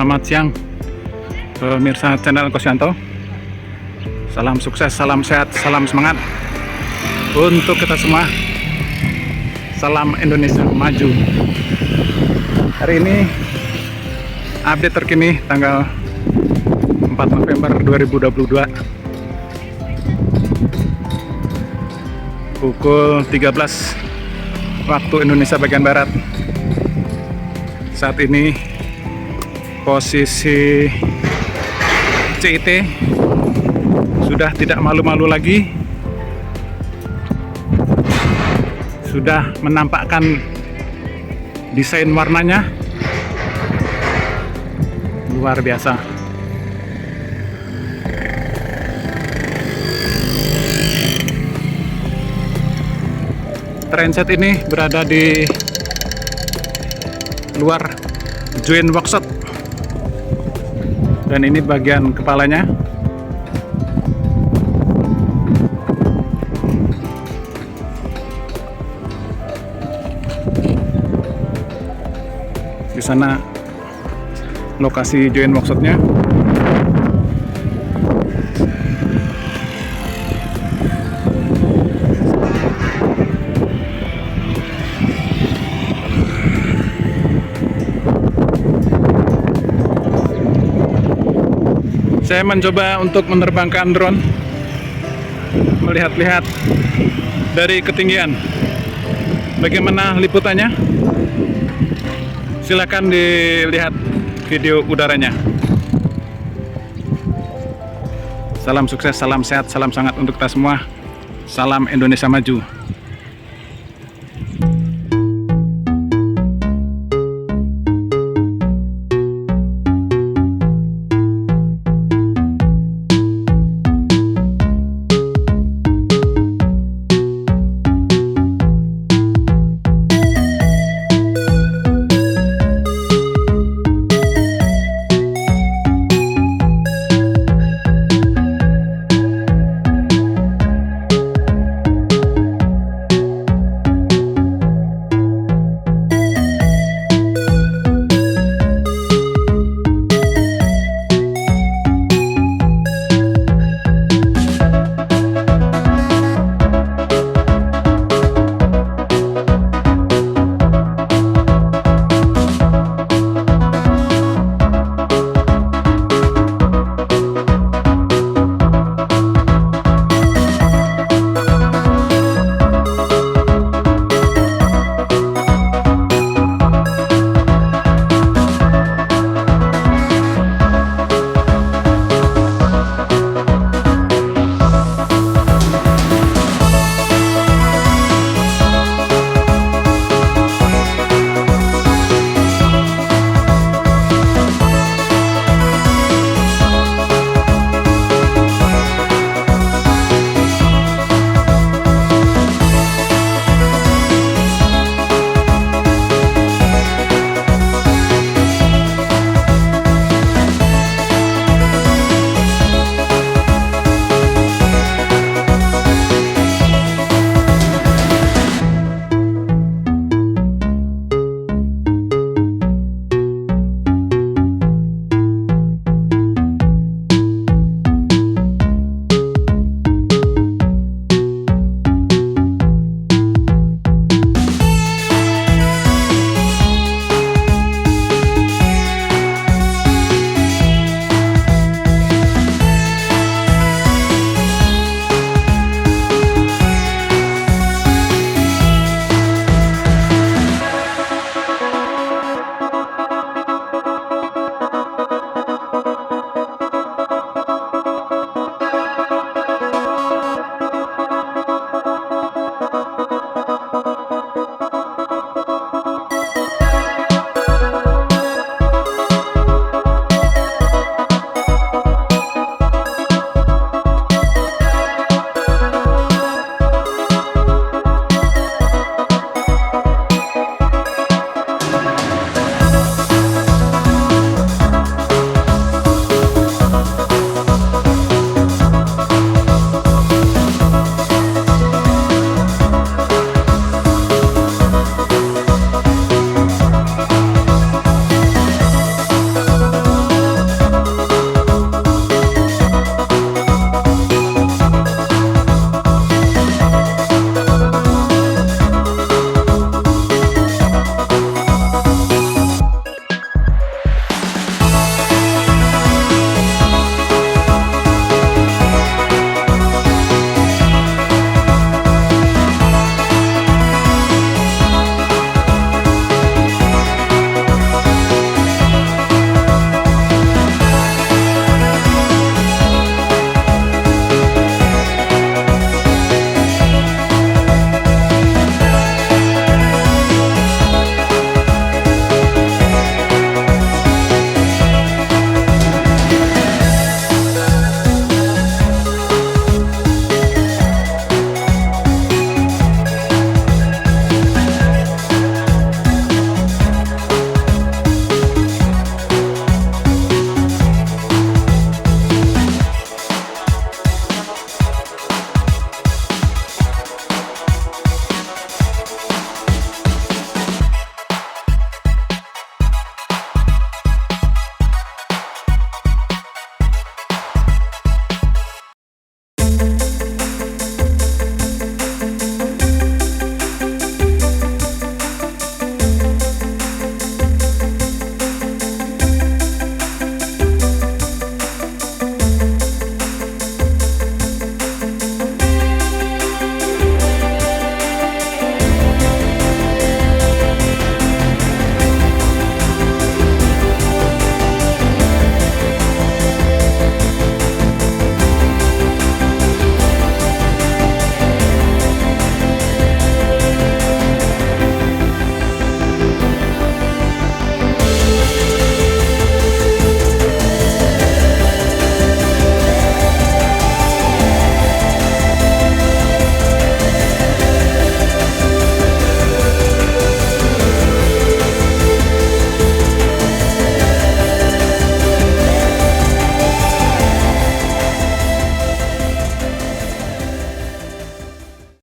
Selamat siang pemirsa channel Kosyanto. Salam sukses, salam sehat, salam semangat untuk kita semua. Salam Indonesia maju. Hari ini update terkini tanggal 4 November 2022 pukul 13 waktu Indonesia bagian Barat. Saat ini posisi CIT sudah tidak malu-malu lagi, sudah menampakkan desain warnanya luar biasa. Trainset ini berada di luar join workshop, dan ini bagian kepalanya. Di sana lokasi join workshopnya. Saya mencoba untuk menerbangkan drone, melihat-lihat dari ketinggian. Bagaimana liputannya? Silakan dilihat video udaranya. Salam sukses, salam sehat, salam semangat untuk kita semua. Salam Indonesia maju.